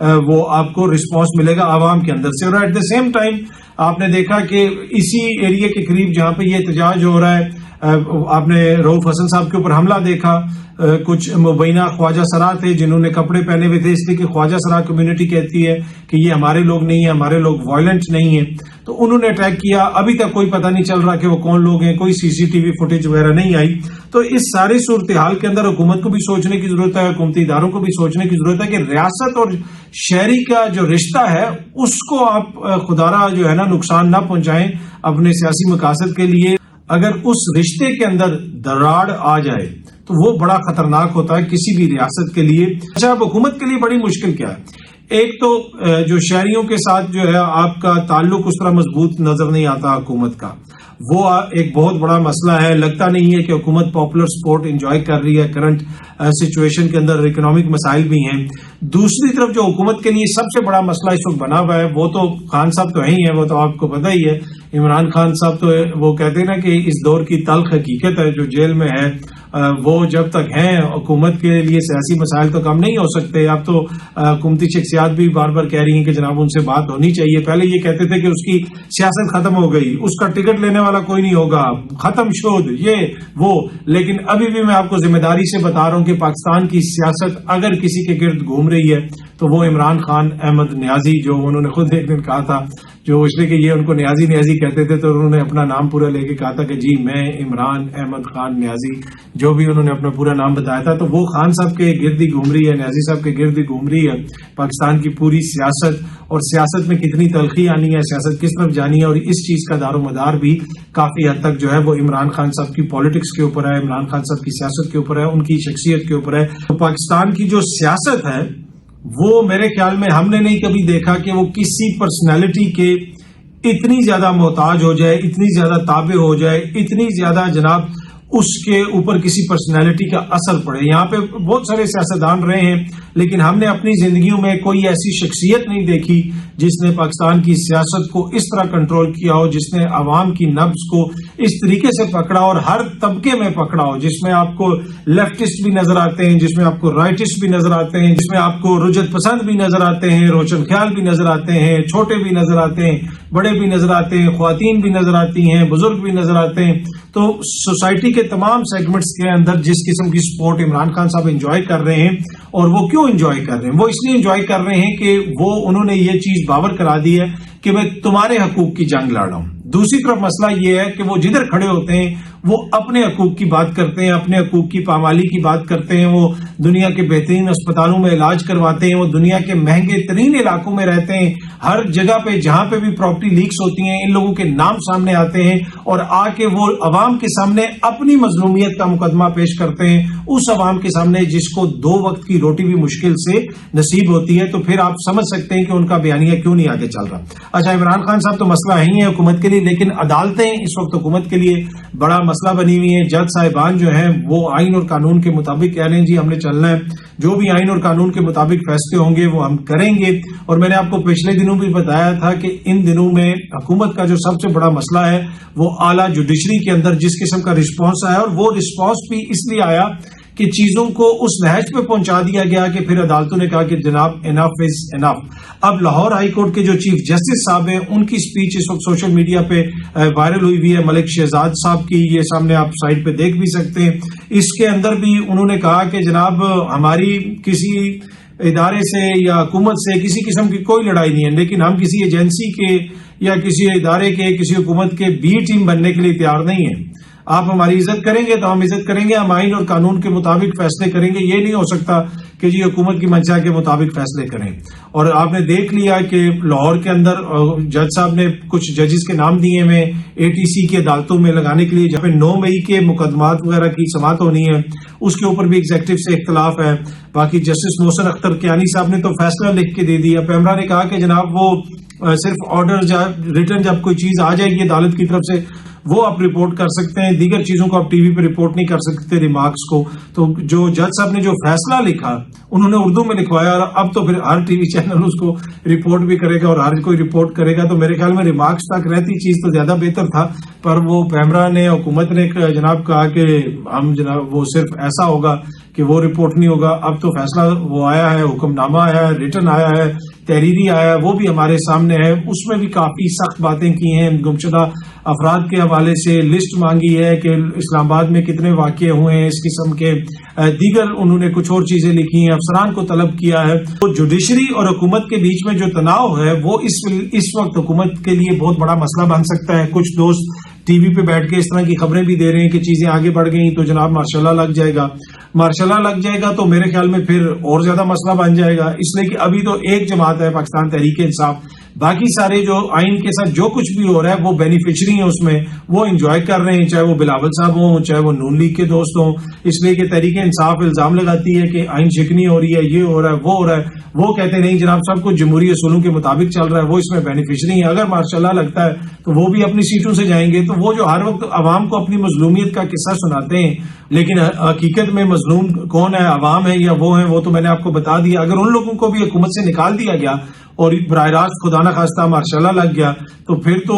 وہ آپ کو رسپانس ملے گا عوام کے اندر سے. اور ایٹ دا سیم ٹائم آپ نے دیکھا کہ اسی ایریا کے قریب جہاں پہ یہ احتجاج ہو رہا ہے, آپ نے رؤوف حسن صاحب کے اوپر حملہ دیکھا, کچھ مبینہ خواجہ سرا تھے جنہوں نے کپڑے پہنے ہوئے تھے, اس لیے کہ خواجہ سرا کمیونٹی کہتی ہے کہ یہ ہمارے لوگ نہیں ہیں, ہمارے لوگ وائلنٹ نہیں ہیں, تو انہوں نے اٹیک کیا. ابھی تک کوئی پتہ نہیں چل رہا کہ وہ کون لوگ ہیں, کوئی سی سی ٹی وی فوٹیج وغیرہ نہیں آئی. تو اس ساری صورتحال کے اندر حکومت کو بھی سوچنے کی ضرورت ہے, حکومتی اداروں کو بھی سوچنے کی ضرورت ہے کہ ریاست اور شہری کا جو رشتہ ہے اس کو آپ خدارہ جو ہے نا نقصان نہ پہنچائیں اپنے سیاسی مقاصد کے لیے. اگر اس رشتے کے اندر دراڑ آ جائے تو وہ بڑا خطرناک ہوتا ہے کسی بھی ریاست کے لیے. اچھا, اب حکومت کے لیے بڑی مشکل کیا ہے؟ ایک تو جو شہریوں کے ساتھ جو ہے آپ کا تعلق اس طرح مضبوط نظر نہیں آتا حکومت کا, وہ ایک بہت بڑا مسئلہ ہے. لگتا نہیں ہے کہ حکومت پاپولر سپورٹ انجوائے کر رہی ہے کرنٹ سچویشن کے اندر, اکنامک مسائل بھی ہیں. دوسری طرف جو حکومت کے لیے سب سے بڑا مسئلہ اس وقت بنا ہوا ہے وہ تو خان صاحب تو ہی ہیں, وہ تو آپ کو پتہ ہی ہے. عمران خان صاحب تو وہ کہتے ہیں نا کہ اس دور کی تلخ حقیقت ہے, جو جیل میں ہے وہ جب تک ہیں حکومت کے لیے سیاسی مسائل تو کم نہیں ہو سکتے. اب تو حکومتی شخصیات بھی بار بار کہہ رہی ہیں کہ جناب ان سے بات ہونی چاہیے. پہلے یہ کہتے تھے کہ اس کی سیاست ختم ہو گئی, اس کا ٹکٹ لینے والا کوئی نہیں ہوگا, ختم شد یہ وہ. لیکن ابھی بھی میں آپ کو ذمہ داری سے بتا رہا ہوں کہ پاکستان کی سیاست اگر کسی کے گرد گھوم رہی ہے تو وہ عمران خان احمد نیازی, جو انہوں نے خود ایک دن کہا تھا, جو اس لیے کہ یہ ان کو نیازی نیازی کہتے تھے تو انہوں نے اپنا نام پورا لے کے کہا تھا کہ جی میں عمران احمد خان نیازی, جو بھی انہوں نے اپنا پورا نام بتایا تھا. تو وہ خان صاحب کے گرد ہی گھوم رہی ہے, نیازی صاحب کے گرد ہی گھوم رہی ہے پاکستان کی پوری سیاست. اور سیاست میں کتنی تلخی آنی ہے, سیاست کس طرف جانی ہے, اور اس چیز کا دار و مدار بھی کافی حد تک جو ہے وہ عمران خان صاحب کی پالیٹکس کے اوپر ہے, عمران خان صاحب کی سیاست کے اوپر ہے, ان کی شخصیت کے اوپر ہے. تو پاکستان کی جو سیاست ہے وہ میرے خیال میں ہم نے نہیں کبھی دیکھا کہ وہ کسی پرسنالٹی کے اتنی زیادہ محتاج ہو جائے, اتنی زیادہ تابع ہو جائے, اتنی زیادہ جناب اس کے اوپر کسی پرسنالٹی کا اثر پڑے. یہاں پہ بہت سارے سیاستدان رہے ہیں لیکن ہم نے اپنی زندگیوں میں کوئی ایسی شخصیت نہیں دیکھی جس نے پاکستان کی سیاست کو اس طرح کنٹرول کیا ہو, جس نے عوام کی نبض کو اس طریقے سے پکڑا اور ہر طبقے میں پکڑا ہو, جس میں آپ کو لیفٹسٹ بھی نظر آتے ہیں, جس میں آپ کو رائٹسٹ بھی نظر آتے ہیں, جس میں آپ کو رجت پسند بھی نظر آتے ہیں, روشن خیال بھی نظر آتے ہیں, چھوٹے بھی نظر آتے ہیں, بڑے بھی نظر آتے ہیں, خواتین بھی نظر آتی ہیں, بزرگ بھی نظر آتے ہیں. تو سوسائٹی کے تمام سیگمنٹس کے اندر جس قسم کی سپورٹ عمران خان صاحب انجوائے کر رہے ہیں, اور وہ کیوں انجوائے کر رہے ہیں, وہ اس لیے انجوائے کر رہے ہیں کہ وہ انہوں نے یہ چیز باور کرا دی ہے کہ میں تمہارے حقوق کی جنگ لڑ رہا ہوں. دوسری طرف مسئلہ یہ ہے کہ وہ جدھر کھڑے ہوتے ہیں وہ اپنے حقوق کی بات کرتے ہیں, اپنے حقوق کی پامالی کی بات کرتے ہیں, وہ دنیا کے بہترین اسپتالوں میں علاج کرواتے ہیں, وہ دنیا کے مہنگے ترین علاقوں میں رہتے ہیں, ہر جگہ پہ جہاں پہ بھی پراپرٹی لیکس ہوتی ہیں ان لوگوں کے نام سامنے آتے ہیں, اور آ کے وہ عوام کے سامنے اپنی مظلومیت کا مقدمہ پیش کرتے ہیں, اس عوام کے سامنے جس کو 2 وقت کی روٹی بھی مشکل سے نصیب ہوتی ہے. تو پھر آپ سمجھ سکتے ہیں کہ ان کا بیانیہ کیوں نہیں آگے چل رہا. اچھا, عمران خان صاحب تو مسئلہ ہی ہے حکومت کے لیے, لیکن عدالتیں اس وقت حکومت کے لیے بڑا مسئلہ بنی ہوئی ہیں. جج صاحبان جو ہیں وہ آئین اور قانون کے مطابق کہہ رہے ہیں جی ہم نے چلنا ہے, جو بھی آئین اور قانون کے مطابق فیصلے ہوں گے وہ ہم کریں گے. اور میں نے آپ کو پچھلے دنوں بھی بتایا تھا کہ ان دنوں میں حکومت کا جو سب سے بڑا مسئلہ ہے وہ اعلیٰ جوڈیشری کے اندر جس قسم کا رسپانس آیا, اور وہ رسپانس بھی اس لیے آیا کہ چیزوں کو اس نہج پہ پہنچا دیا گیا کہ پھر عدالتوں نے کہا کہ جناب انف از انف. اب لاہور ہائی کورٹ کے جو چیف جسٹس صاحب ہیں ان کی سپیچ اس وقت سوشل میڈیا پہ وائرل ہوئی ہوئی ہے, ملک شہزاد صاحب کی, یہ سامنے آپ سائٹ پہ دیکھ بھی سکتے ہیں. اس کے اندر بھی انہوں نے کہا کہ جناب ہماری کسی ادارے سے یا حکومت سے کسی قسم کی کوئی لڑائی نہیں ہے, لیکن ہم کسی ایجنسی کے یا کسی ادارے کے کسی حکومت کے بی ٹیم بننے کے لیے تیار نہیں ہیں. آپ ہماری عزت کریں گے تو ہم عزت کریں گے, ہم آئین اور قانون کے مطابق فیصلے کریں گے. یہ نہیں ہو سکتا کہ جی حکومت کی منشا کے مطابق فیصلے کریں. اور آپ نے دیکھ لیا کہ لاہور کے اندر جج صاحب نے کچھ ججز کے نام دیے میں اے ٹی سی کی عدالتوں میں لگانے کے لیے, جہاں پہ 9 مئی کے مقدمات وغیرہ کی سماعت ہونی ہے, اس کے اوپر بھی ایگزیکٹو سے اختلاف ہے. باقی جسٹس محسن اختر کیانی صاحب نے تو فیصلہ لکھ کے دے دیا. پیمرا نے کہا کہ جناب وہ صرف آرڈر ریٹرن جب کوئی چیز آ جائے گی عدالت کی طرف سے وہ آپ رپورٹ کر سکتے ہیں, دیگر چیزوں کو آپ ٹی وی پہ رپورٹ نہیں کر سکتے, ریمارکس کو. تو جو جج صاحب نے جو فیصلہ لکھا انہوں نے اردو میں لکھوایا, اور اب تو پھر ہر ٹی وی چینل اس کو رپورٹ بھی کرے گا اور ہر کوئی رپورٹ کرے گا. تو میرے خیال میں ریمارکس تک رہتی چیز تو زیادہ بہتر تھا, پر وہ پیمرا نے حکومت نے جناب کہا کہ ہم جناب وہ صرف ایسا ہوگا کہ وہ رپورٹ نہیں ہوگا. اب تو فیصلہ وہ آیا ہے, حکم نامہ آیا ہے, ریٹن آیا ہے, تحریری آیا ہے, وہ بھی ہمارے سامنے ہے. اس میں بھی کافی سخت باتیں کی ہیں. گمشدہ افراد کے حوالے سے لسٹ مانگی ہے کہ اسلام آباد میں کتنے واقعے ہوئے ہیں اس قسم کے. دیگر انہوں نے کچھ اور چیزیں لکھی ہیں. افسران کو طلب کیا ہے. تو جوڈیشری اور حکومت کے بیچ میں جو تناؤ ہے وہ اس وقت حکومت کے لیے بہت بڑا مسئلہ بن سکتا ہے. کچھ دوست ٹی وی پہ بیٹھ کے اس طرح کی خبریں بھی دے رہے ہیں کہ چیزیں آگے بڑھ گئیں تو جناب ماشاء اللہ لگ جائے گا. ماشاء اللہ لگ جائے گا تو میرے خیال میں پھر اور زیادہ مسئلہ بن جائے گا. اس لیے کہ ابھی تو ایک جماعت ہے پاکستان تحریک انصاف, باقی سارے جو آئین کے ساتھ جو کچھ بھی ہو رہا ہے وہ بینیفیشری ہیں, اس میں وہ انجوائے کر رہے ہیں, چاہے وہ بلاول صاحب ہوں, چاہے وہ نون لیگ کے دوست ہوں. اس لیے کہ تحریک انصاف الزام لگاتی ہے کہ آئین شکنی ہو رہی ہے, یہ ہو رہا ہے, وہ ہو رہا ہے. وہ کہتے نہیں جناب سب کچھ جمہوری اصولوں کے مطابق چل رہا ہے, وہ اس میں بینیفیشری ہیں. اگر ماشاء اللہ لگتا ہے تو وہ بھی اپنی سیٹوں سے جائیں گے. تو وہ جو ہر وقت عوام کو اپنی مظلومیت کا قصہ سناتے ہیں, لیکن حقیقت میں مظلوم کون ہے, عوام ہے یا وہ ہیں, وہ تو میں نے آپ کو بتا دیا. اگر ان لوگوں کو بھی حکومت سے نکال دیا گیا اور براہ راست خدا نہ خواستہ ماشاء اللہ لگ گیا تو پھر تو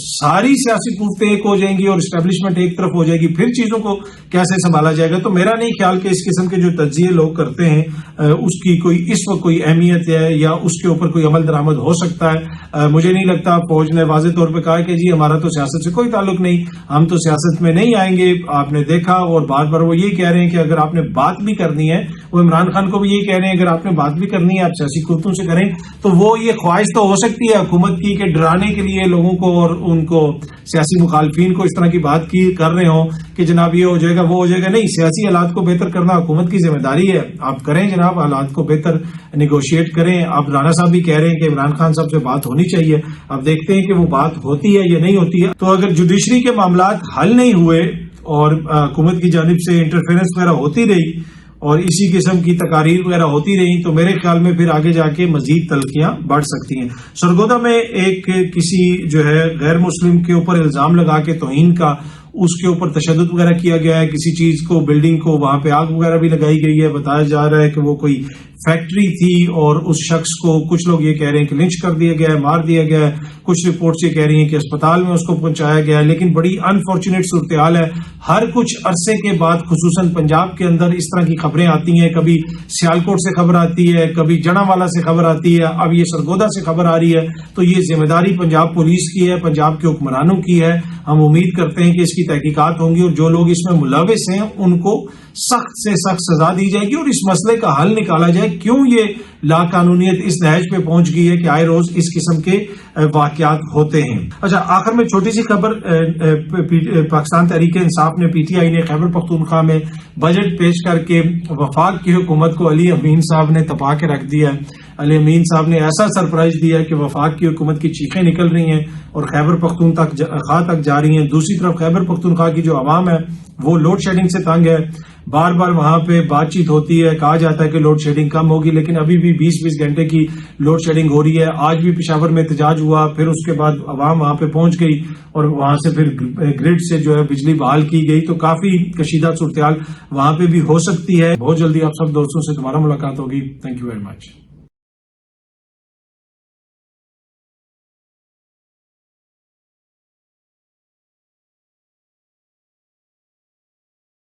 ساری سیاسی قوتیں ایک ہو جائیں گی اور اسٹیبلشمنٹ ایک طرف ہو جائے گی. پھر چیزوں کو کیسے سنبھالا جائے گا؟ تو میرا نہیں خیال کہ اس قسم کے جو تجزیے لوگ کرتے ہیں اس کی کوئی اس وقت کوئی اہمیت ہے یا اس کے اوپر کوئی عمل درآمد ہو سکتا ہے. مجھے نہیں لگتا. فوج نے واضح طور پہ کہا کہ جی ہمارا تو سیاست سے کوئی تعلق نہیں, ہم تو سیاست میں نہیں آئیں گے. آپ نے دیکھا اور بار بار وہ یہی کہہ رہے ہیں کہ اگر آپ نے بات بھی کرنی ہے, وہ عمران خان کو بھی یہی کہہ رہے ہیں اگر آپ نے بات بھی کرنی ہے آپ سیاسی قوتوں سے کریں. تو وہ یہ خواہش تو ہو سکتی ہے حکومت کی کہ ڈرانے کے لیے لوگوں کو اور ان کو سیاسی مخالفین کو اس طرح کی بات کی کر رہے ہوں کہ جناب یہ ہو جائے گا وہ ہو جائے گا. نہیں, سیاسی حالات کو بہتر کرنا حکومت کی ذمہ داری ہے. آپ کریں جناب, حالات کو بہتر نیگوشیٹ کریں. اب رانا صاحب بھی کہہ رہے ہیں کہ عمران خان صاحب سے بات ہونی چاہیے. اب دیکھتے ہیں کہ وہ بات ہوتی ہے یا نہیں ہوتی ہے. تو اگر جوڈیشری کے معاملات حل نہیں ہوئے اور حکومت کی جانب سے انٹرفیئرنس وغیرہ ہوتی رہی اور اسی قسم کی تقاریر وغیرہ ہوتی رہی تو میرے خیال میں پھر آگے جا کے مزید تلخیاں بڑھ سکتی ہیں. سرگودا میں ایک کسی جو ہے غیر مسلم کے اوپر الزام لگا کے توہین کا, اس کے اوپر تشدد وغیرہ کیا گیا ہے. کسی چیز کو, بلڈنگ کو, وہاں پہ آگ وغیرہ بھی لگائی گئی ہے. بتایا جا رہا ہے کہ وہ کوئی فیکٹری تھی اور اس شخص کو کچھ لوگ یہ کہہ رہے ہیں کہ لنچ کر دیا گیا ہے, مار دیا گیا ہے. کچھ رپورٹس یہ کہہ رہی ہیں کہ اسپتال میں اس کو پہنچایا گیا ہے. لیکن بڑی انفارچونیٹ صورتحال ہے. ہر کچھ عرصے کے بعد خصوصاً پنجاب کے اندر اس طرح کی خبریں آتی ہیں. کبھی سیالکوٹ سے خبر آتی ہے, کبھی جنا والا سے خبر آتی ہے, اب یہ سرگودا سے خبر آ رہی ہے. تو یہ ذمہ داری پنجاب پولیس کی ہے, پنجاب کے حکمرانوں کی ہے. ہم امید کرتے ہیں کہ اس کی تحقیقات ہوں گی اور جو لوگ اس میں ملوث ہیں ان کو سخت سے سخت سزا دی جائے گی اور اس مسئلے کا حل نکالا جائے. کیوں یہ لا قانونیت اس نہج پہ پہنچ گئی ہے کہ آئے روز اس قسم کے واقعات ہوتے ہیں. اچھا, آخر میں چھوٹی سی خبر. پاکستان تحریک انصاف نے پی ٹی آئی نے خیبر پختونخوا میں بجٹ پیش کر کے وفاق کی حکومت کو علی امین صاحب نے تپا کے رکھ دیا ہے. علی امین صاحب نے ایسا سرپرائز دیا کہ وفاق کی حکومت کی چیخیں نکل رہی ہیں اور خیبر پختونخوا تک جا رہی ہیں. دوسری طرف خیبر پختونخوا کی جو عوام ہے وہ لوڈ شیڈنگ سے تنگ ہے. بار بار وہاں پہ بات چیت ہوتی ہے, کہا جاتا ہے کہ لوڈ شیڈنگ کم ہوگی, لیکن ابھی بھی 20-20 گھنٹے کی لوڈ شیڈنگ ہو رہی ہے. آج بھی پشاور میں احتجاج ہوا, پھر اس کے بعد عوام وہاں پہ پہنچ گئی اور وہاں سے پھر گرڈ سے جو ہے بجلی بحال کی گئی. تو کافی کشیدہ صورتحال وہاں پہ بھی ہو سکتی ہے. بہت جلدی آپ سب دوستوں سے دوبارہ ملاقات ہوگی. Thank you very much.